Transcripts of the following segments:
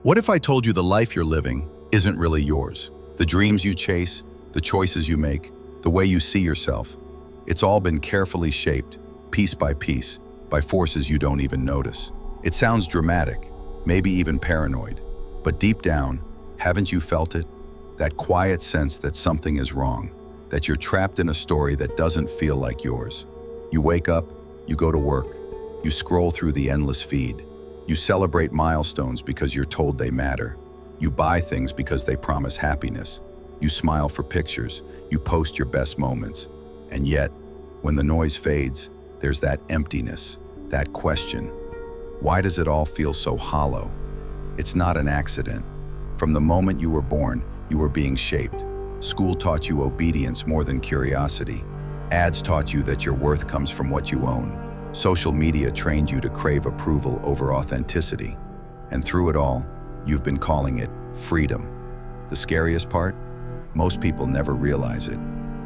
What if I told you the life you're living isn't really yours? The dreams you chase, the choices you make, the way you see yourself, it's all been carefully shaped, piece by piece, by forces you don't even notice. It sounds dramatic, maybe even paranoid, but deep down, haven't you felt it? That quiet sense that something is wrong, that you're trapped in a story that doesn't feel like yours. You wake up, you go to work, you scroll through the endless feed. You celebrate milestones because you're told they matter. You buy things because they promise happiness. You smile for pictures, you post your best moments. And yet, when the noise fades, there's that emptiness, that question. Why does it all feel so hollow? It's not an accident. From the moment you were born, you were being shaped. School taught you obedience more than curiosity. Ads taught you that your worth comes from what you own. Social media trained you to crave approval over authenticity. And through it all, you've been calling it freedom. The scariest part? Most people never realize it.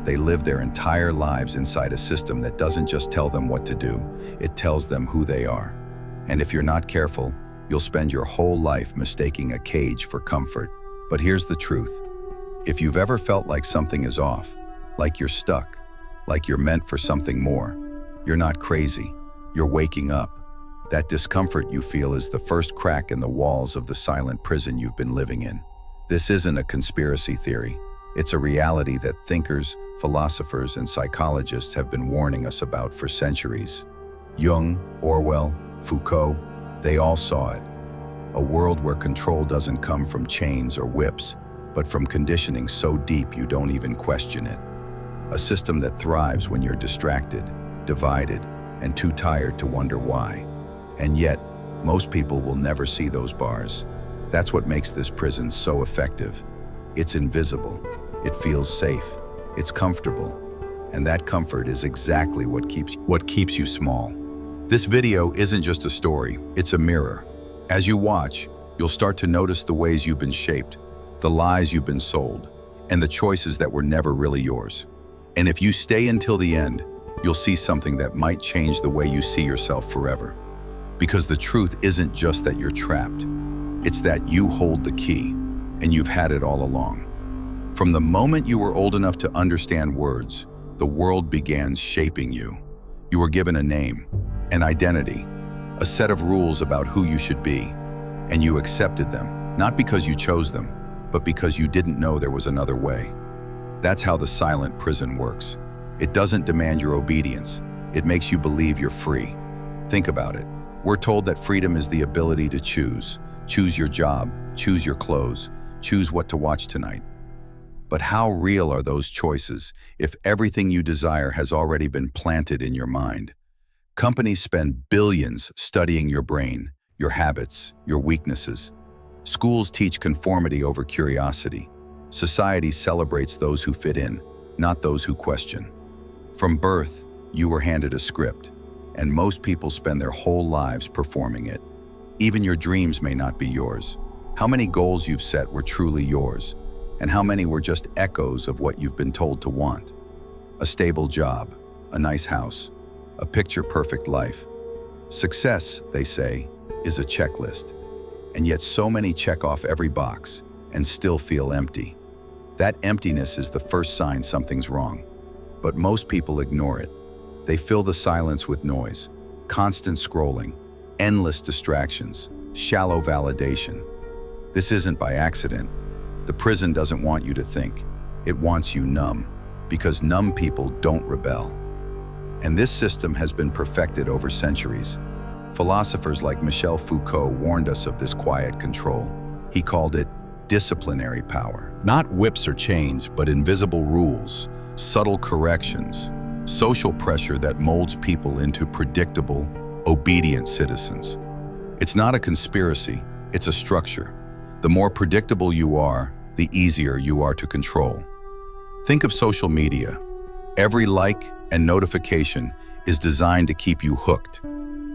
They live their entire lives inside a system that doesn't just tell them what to do, it tells them who they are. And if you're not careful, you'll spend your whole life mistaking a cage for comfort. But here's the truth. If you've ever felt like something is off, like you're stuck, like you're meant for something more, you're not crazy. You're waking up. That discomfort you feel is the first crack in the walls of the silent prison you've been living in. This isn't a conspiracy theory. It's a reality that thinkers, philosophers, and psychologists have been warning us about for centuries. Jung, Orwell, Foucault, they all saw it. A world where control doesn't come from chains or whips, but from conditioning so deep you don't even question it. A system that thrives when you're distracted, divided, and too tired to wonder why. And yet, most people will never see those bars. That's what makes this prison so effective. It's invisible, it feels safe, it's comfortable, and that comfort is exactly what keeps you small. This video isn't just a story, it's a mirror. As you watch, you'll start to notice the ways you've been shaped, the lies you've been sold, and the choices that were never really yours. And if you stay until the end, you'll see something that might change the way you see yourself forever. Because the truth isn't just that you're trapped. It's that you hold the key, and you've had it all along. From the moment you were old enough to understand words, the world began shaping you. You were given a name, an identity, a set of rules about who you should be, and you accepted them, not because you chose them, but because you didn't know there was another way. That's how the silent prison works. It doesn't demand your obedience. It makes you believe you're free. Think about it. We're told that freedom is the ability to choose. Choose your job, choose your clothes, choose what to watch tonight. But how real are those choices if everything you desire has already been planted in your mind? Companies spend billions studying your brain, your habits, your weaknesses. Schools teach conformity over curiosity. Society celebrates those who fit in, not those who question. From birth, you were handed a script, and most people spend their whole lives performing it. Even your dreams may not be yours. How many goals you've set were truly yours, and how many were just echoes of what you've been told to want? A stable job, a nice house, a picture-perfect life. Success, they say, is a checklist, and yet so many check off every box and still feel empty. That emptiness is the first sign something's wrong. But most people ignore it. They fill the silence with noise, constant scrolling, endless distractions, shallow validation. This isn't by accident. The prison doesn't want you to think. It wants you numb, because numb people don't rebel. And this system has been perfected over centuries. Philosophers like Michel Foucault warned us of this quiet control. He called it disciplinary power. Not whips or chains, but invisible rules, subtle corrections, social pressure that molds people into predictable, obedient citizens. It's not a conspiracy, it's a structure. The more predictable you are, the easier you are to control. Think of social media. Every like and notification is designed to keep you hooked,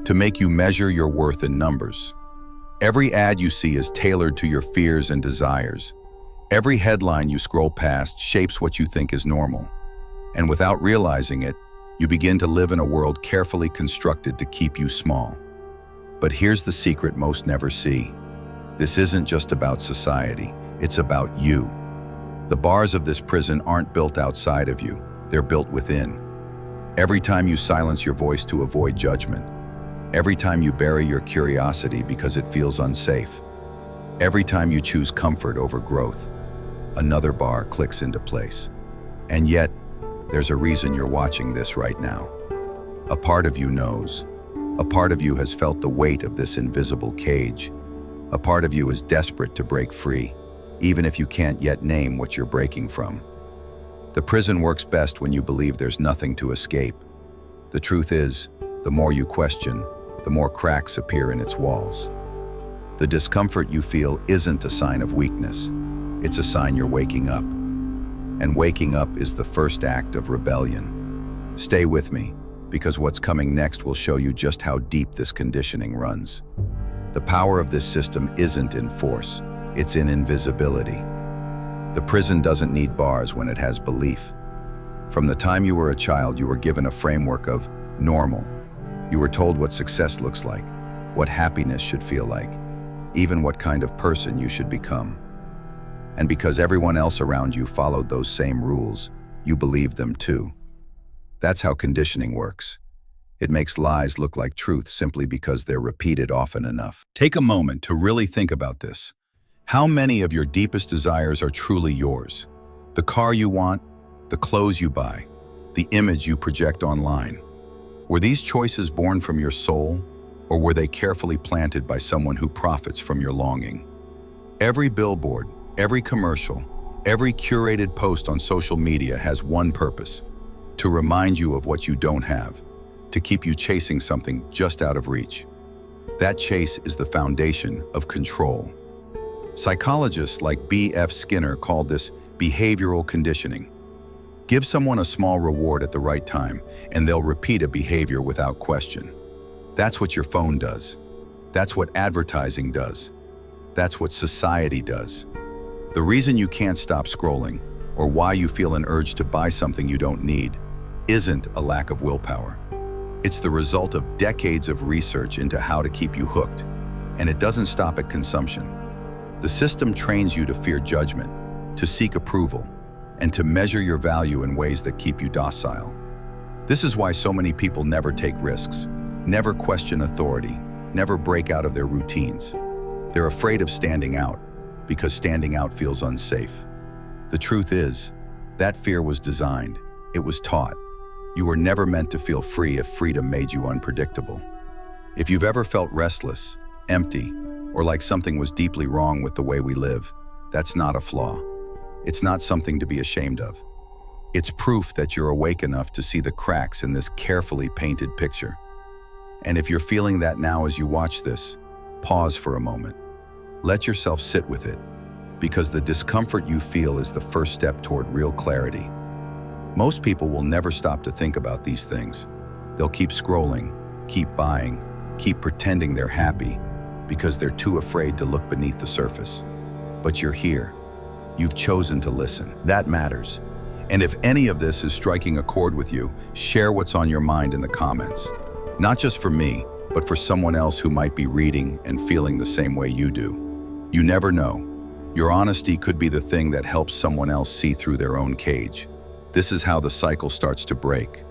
to make you measure your worth in numbers. Every ad you see is tailored to your fears and desires. Every headline you scroll past shapes what you think is normal. And without realizing it, you begin to live in a world carefully constructed to keep you small. But here's the secret most never see. This isn't just about society, it's about you. The bars of this prison aren't built outside of you, they're built within. Every time you silence your voice to avoid judgment, every time you bury your curiosity because it feels unsafe, every time you choose comfort over growth, another bar clicks into place. And yet, there's a reason you're watching this right now. A part of you knows. A part of you has felt the weight of this invisible cage. A part of you is desperate to break free, even if you can't yet name what you're breaking from. The prison works best when you believe there's nothing to escape. The truth is, the more you question, the more cracks appear in its walls. The discomfort you feel isn't a sign of weakness. It's a sign you're waking up. And waking up is the first act of rebellion. Stay with me, because what's coming next will show you just how deep this conditioning runs. The power of this system isn't in force, it's in invisibility. The prison doesn't need bars when it has belief. From the time you were a child, you were given a framework of normal. You were told what success looks like, what happiness should feel like, even what kind of person you should become. And because everyone else around you followed those same rules, you believed them too. That's how conditioning works. It makes lies look like truth simply because they're repeated often enough. Take a moment to really think about this. How many of your deepest desires are truly yours? The car you want, the clothes you buy, the image you project online. Were these choices born from your soul, or were they carefully planted by someone who profits from your longing? Every billboard, every commercial, every curated post on social media has one purpose: to remind you of what you don't have, to keep you chasing something just out of reach. That chase is the foundation of control. Psychologists like B.F. Skinner called this behavioral conditioning. Give someone a small reward at the right time, and they'll repeat a behavior without question. That's what your phone does. That's what advertising does. That's what society does. The reason you can't stop scrolling, or why you feel an urge to buy something you don't need, isn't a lack of willpower. It's the result of decades of research into how to keep you hooked, and it doesn't stop at consumption. The system trains you to fear judgment, to seek approval, and to measure your value in ways that keep you docile. This is why so many people never take risks, never question authority, never break out of their routines. They're afraid of standing out, because standing out feels unsafe. The truth is, that fear was designed, it was taught. You were never meant to feel free if freedom made you unpredictable. If you've ever felt restless, empty, or like something was deeply wrong with the way we live, that's not a flaw. It's not something to be ashamed of. It's proof that you're awake enough to see the cracks in this carefully painted picture. And if you're feeling that now as you watch this, pause for a moment. Let yourself sit with it, because the discomfort you feel is the first step toward real clarity. Most people will never stop to think about these things. They'll keep scrolling, keep buying, keep pretending they're happy, because they're too afraid to look beneath the surface. But you're here. You've chosen to listen. That matters. And if any of this is striking a chord with you, share what's on your mind in the comments. Not just for me, but for someone else who might be reading and feeling the same way you do. You never know. Your honesty could be the thing that helps someone else see through their own cage. This is how the cycle starts to break.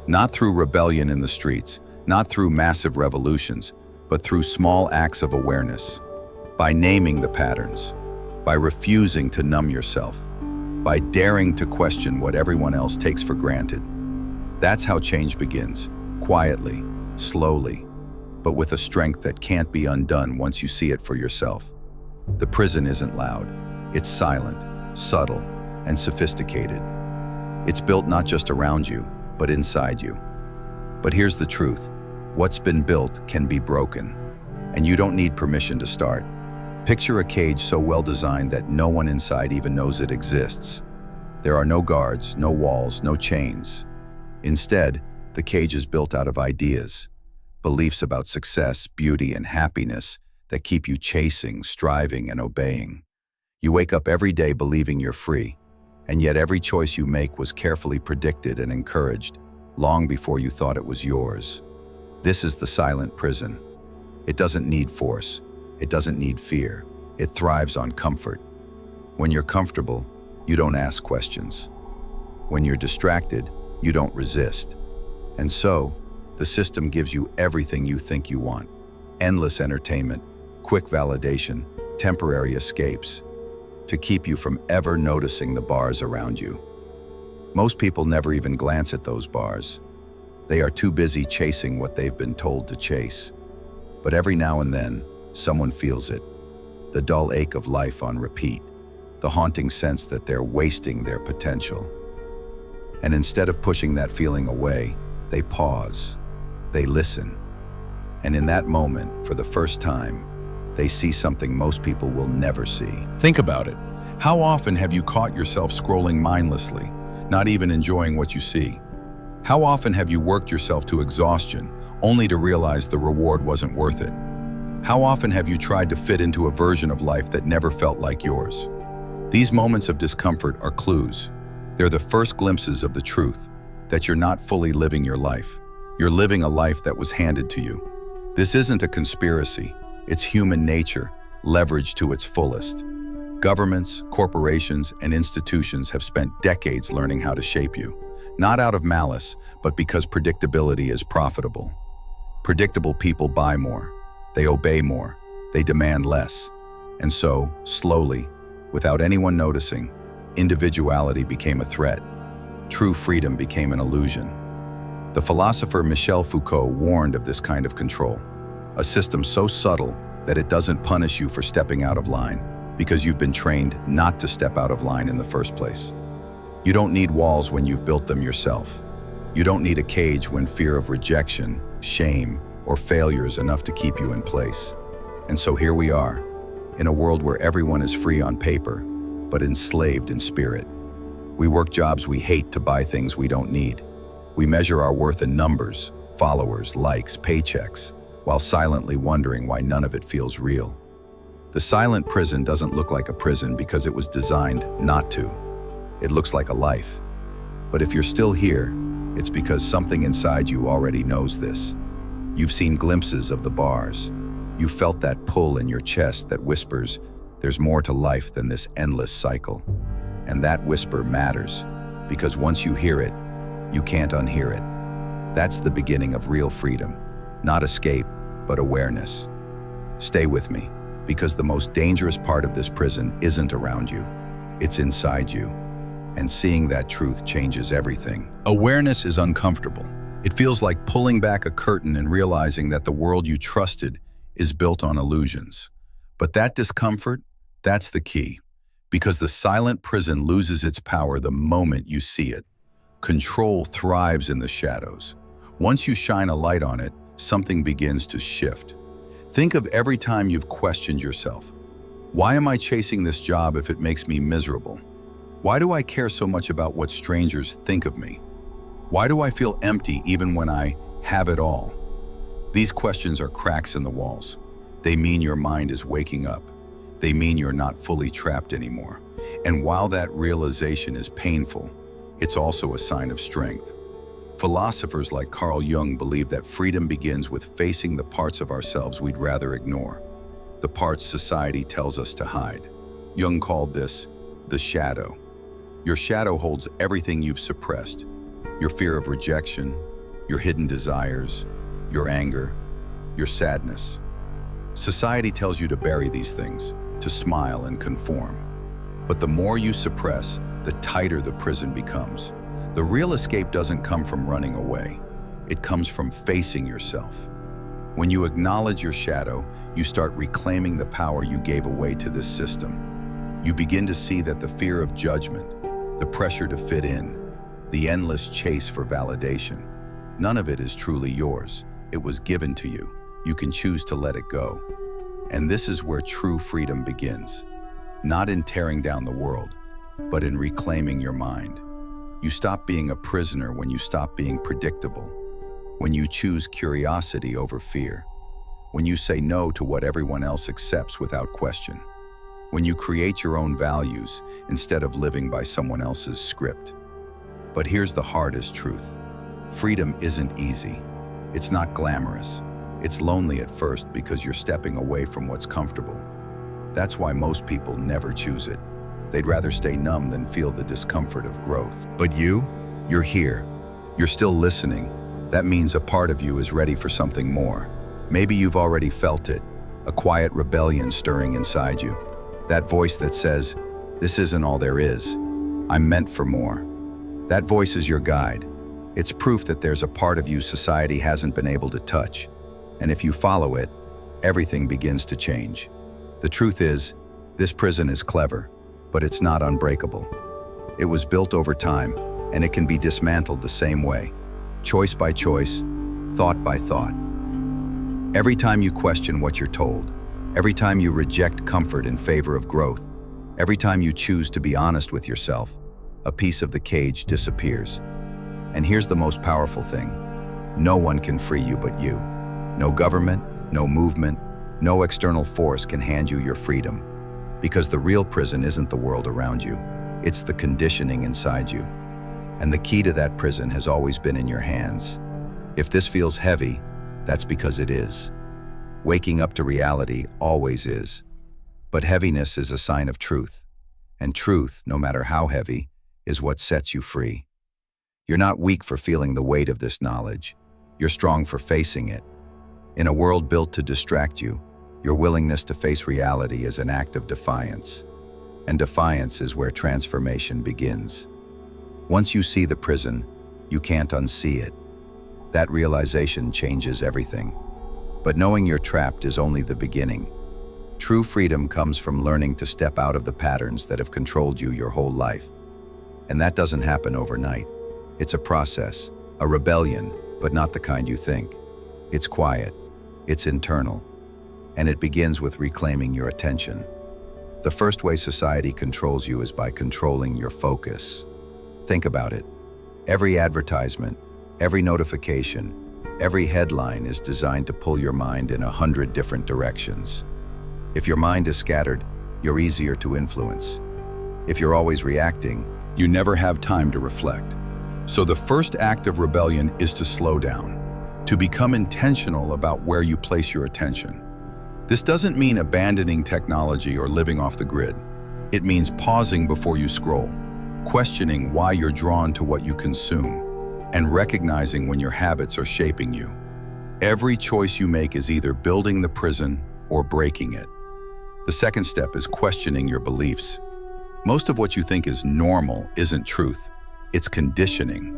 Not through rebellion in the streets, not through massive revolutions, but through small acts of awareness. By naming the patterns, by refusing to numb yourself, by daring to question what everyone else takes for granted. That's how change begins, quietly, slowly, but with a strength that can't be undone once you see it for yourself. The prison isn't loud. It's silent, subtle, and sophisticated. It's built not just around you, but inside you. But here's the truth. What's been built can be broken, and you don't need permission to start. Picture a cage so well designed that no one inside even knows it exists. There are no guards, no walls, no chains. Instead, the cage is built out of ideas, beliefs about success, beauty, and happiness that keep you chasing, striving, and obeying. You wake up every day believing you're free, and yet every choice you make was carefully predicted and encouraged, long before you thought it was yours. This is the silent prison. It doesn't need force. It doesn't need fear. It thrives on comfort. When you're comfortable, you don't ask questions. When you're distracted, you don't resist. And so, the system gives you everything you think you want. Endless entertainment, quick validation, temporary escapes, to keep you from ever noticing the bars around you. Most people never even glance at those bars. They are too busy chasing what they've been told to chase. But every now and then, someone feels it. The dull ache of life on repeat. The haunting sense that they're wasting their potential. And instead of pushing that feeling away, they pause. They listen. And in that moment, for the first time, they see something most people will never see. Think about it. How often have you caught yourself scrolling mindlessly, not even enjoying what you see? How often have you worked yourself to exhaustion, only to realize the reward wasn't worth it? How often have you tried to fit into a version of life that never felt like yours? These moments of discomfort are clues. They're the first glimpses of the truth, that you're not fully living your life. You're living a life that was handed to you. This isn't a conspiracy. It's human nature, leveraged to its fullest. Governments, corporations, and institutions have spent decades learning how to shape you, not out of malice, but because predictability is profitable. Predictable people buy more, they obey more, they demand less. And so, slowly, without anyone noticing, individuality became a threat. True freedom became an illusion. The philosopher Michel Foucault warned of this kind of control, a system so subtle that it doesn't punish you for stepping out of line, because you've been trained not to step out of line in the first place. You don't need walls when you've built them yourself. You don't need a cage when fear of rejection, shame, or failure is enough to keep you in place. And so here we are, in a world where everyone is free on paper, but enslaved in spirit. We work jobs we hate to buy things we don't need. We measure our worth in numbers, followers, likes, paychecks, while silently wondering why none of it feels real. The silent prison doesn't look like a prison because it was designed not to. It looks like a life. But if you're still here, it's because something inside you already knows this. You've seen glimpses of the bars. You felt that pull in your chest that whispers, there's more to life than this endless cycle. And that whisper matters, because once you hear it, you can't unhear it. That's the beginning of real freedom. Not escape, but awareness. Stay with me, because the most dangerous part of this prison isn't around you. It's inside you. And seeing that truth changes everything. Awareness is uncomfortable. It feels like pulling back a curtain and realizing that the world you trusted is built on illusions. But that discomfort, that's the key. Because the silent prison loses its power the moment you see it. Control thrives in the shadows. Once you shine a light on it, something begins to shift. Think of every time you've questioned yourself. Why am I chasing this job if it makes me miserable? Why do I care so much about what strangers think of me? Why do I feel empty even when I have it all? These questions are cracks in the walls. They mean your mind is waking up. They mean you're not fully trapped anymore. And while that realization is painful, it's also a sign of strength. Philosophers like Carl Jung believe that freedom begins with facing the parts of ourselves we'd rather ignore, the parts society tells us to hide. Jung called this the shadow. Your shadow holds everything you've suppressed, your fear of rejection, your hidden desires, your anger, your sadness. Society tells you to bury these things, to smile and conform. But the more you suppress, the tighter the prison becomes. The real escape doesn't come from running away. It comes from facing yourself. When you acknowledge your shadow, you start reclaiming the power you gave away to this system. You begin to see that the fear of judgment, the pressure to fit in, the endless chase for validation, none of it is truly yours. It was given to you. You can choose to let it go. And this is where true freedom begins. Not in tearing down the world, but in reclaiming your mind. You stop being a prisoner when you stop being predictable, when you choose curiosity over fear, when you say no to what everyone else accepts without question, when you create your own values instead of living by someone else's script. But here's the hardest truth. Freedom isn't easy. It's not glamorous. It's lonely at first because you're stepping away from what's comfortable. That's why most people never choose it. They'd rather stay numb than feel the discomfort of growth. But you're here. You're still listening. That means a part of you is ready for something more. Maybe you've already felt it, a quiet rebellion stirring inside you. That voice that says, "This isn't all there is. I'm meant for more." That voice is your guide. It's proof that there's a part of you society hasn't been able to touch. And if you follow it, everything begins to change. The truth is, this prison is clever, but it's not unbreakable. It was built over time, and it can be dismantled the same way, choice by choice, thought by thought. Every time you question what you're told, every time you reject comfort in favor of growth, every time you choose to be honest with yourself, a piece of the cage disappears. And here's the most powerful thing. No one can free you but you. No government, no movement, no external force can hand you your freedom. Because the real prison isn't the world around you. It's the conditioning inside you. And the key to that prison has always been in your hands. If this feels heavy, that's because it is. Waking up to reality always is. But heaviness is a sign of truth. And truth, no matter how heavy, is what sets you free. You're not weak for feeling the weight of this knowledge. You're strong for facing it. In a world built to distract you, your willingness to face reality is an act of defiance. And defiance is where transformation begins. Once you see the prison, you can't unsee it. That realization changes everything. But knowing you're trapped is only the beginning. True freedom comes from learning to step out of the patterns that have controlled you your whole life. And that doesn't happen overnight. It's a process, a rebellion, but not the kind you think. It's quiet, it's internal, and it begins with reclaiming your attention. The first way society controls you is by controlling your focus. Think about it. Every advertisement, every notification, every headline is designed to pull your mind in 100 different directions. If your mind is scattered, you're easier to influence. If you're always reacting, you never have time to reflect. So the first act of rebellion is to slow down, to become intentional about where you place your attention. This doesn't mean abandoning technology or living off the grid. It means pausing before you scroll, questioning why you're drawn to what you consume, and recognizing when your habits are shaping you. Every choice you make is either building the prison or breaking it. The second step is questioning your beliefs. Most of what you think is normal isn't truth. It's conditioning.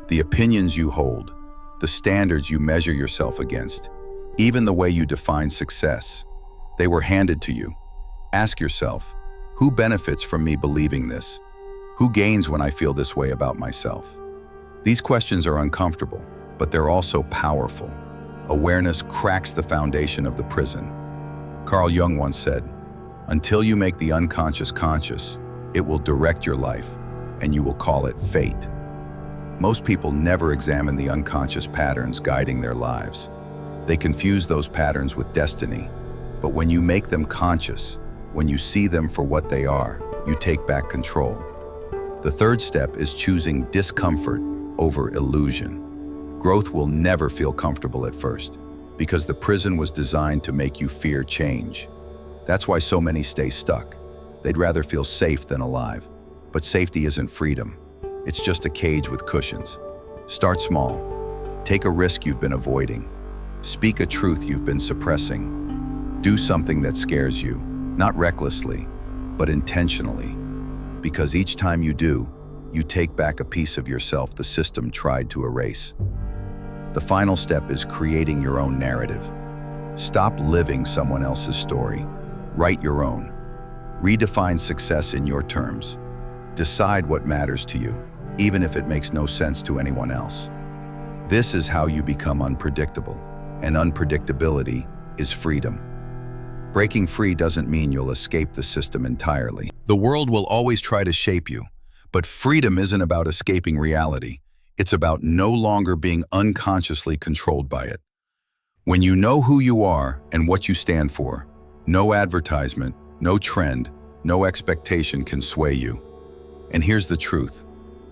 The opinions you hold, the standards you measure yourself against, even the way you define success, they were handed to you. Ask yourself, who benefits from me believing this? Who gains when I feel this way about myself? These questions are uncomfortable, but they're also powerful. Awareness cracks the foundation of the prison. Carl Jung once said, "Until you make the unconscious conscious, it will direct your life, and you will call it fate." Most people never examine the unconscious patterns guiding their lives. They confuse those patterns with destiny. But when you make them conscious, when you see them for what they are, you take back control. The third step is choosing discomfort over illusion. Growth will never feel comfortable at first, because the prison was designed to make you fear change. That's why so many stay stuck. They'd rather feel safe than alive. But safety isn't freedom. It's just a cage with cushions. Start small. Take a risk you've been avoiding. Speak a truth you've been suppressing. Do something that scares you, not recklessly, but intentionally. Because each time you do, you take back a piece of yourself the system tried to erase. The final step is creating your own narrative. Stop living someone else's story. Write your own. Redefine success in your terms. Decide what matters to you, even if it makes no sense to anyone else. This is how you become unpredictable, and unpredictability is freedom. Breaking free doesn't mean you'll escape the system entirely. The world will always try to shape you, but freedom isn't about escaping reality. It's about no longer being unconsciously controlled by it. When you know who you are and what you stand for, no advertisement, no trend, no expectation can sway you. And here's the truth.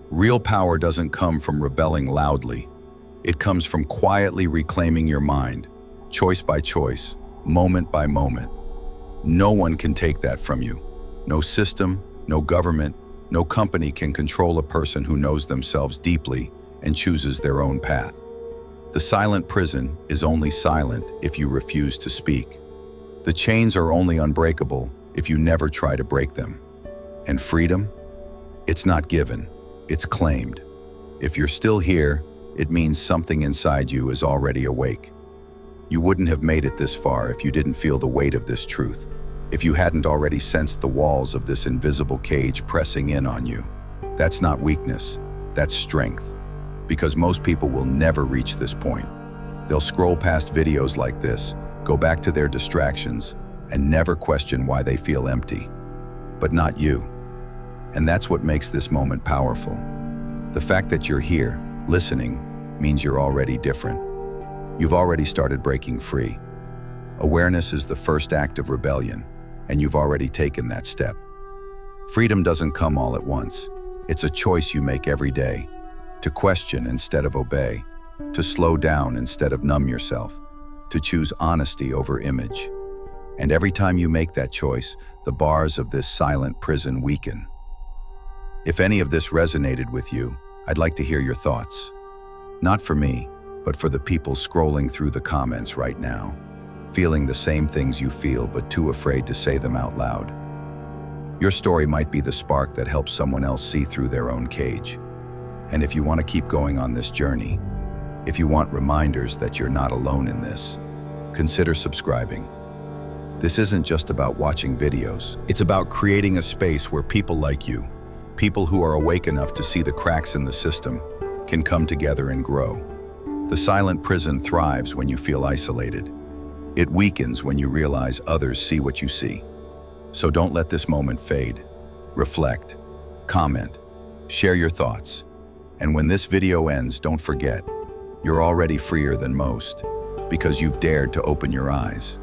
Real power doesn't come from rebelling loudly. It comes from quietly reclaiming your mind, choice by choice, moment by moment. No one can take that from you. No system, no government, no company can control a person who knows themselves deeply and chooses their own path. The silent prison is only silent if you refuse to speak. The chains are only unbreakable if you never try to break them. And freedom? It's not given, it's claimed. If you're still here, it means something inside you is already awake. You wouldn't have made it this far if you didn't feel the weight of this truth, if you hadn't already sensed the walls of this invisible cage pressing in on you. That's not weakness, that's strength. Because most people will never reach this point. They'll scroll past videos like this, go back to their distractions, and never question why they feel empty. But not you. And that's what makes this moment powerful. The fact that you're here, listening, means you're already different. You've already started breaking free. Awareness is the first act of rebellion, and you've already taken that step. Freedom doesn't come all at once. It's a choice you make every day, to question instead of obey, to slow down instead of numb yourself, to choose honesty over image. And every time you make that choice, the bars of this silent prison weaken. If any of this resonated with you, I'd like to hear your thoughts. Not for me, but for the people scrolling through the comments right now, feeling the same things you feel but too afraid to say them out loud. Your story might be the spark that helps someone else see through their own cage. And if you want to keep going on this journey, if you want reminders that you're not alone in this, consider subscribing. This isn't just about watching videos. It's about creating a space where people like you, people who are awake enough to see the cracks in the system, can come together and grow. The silent prison thrives when you feel isolated. It weakens when you realize others see what you see. So don't let this moment fade. Reflect, comment, share your thoughts. And when this video ends, don't forget, you're already freer than most, because you've dared to open your eyes.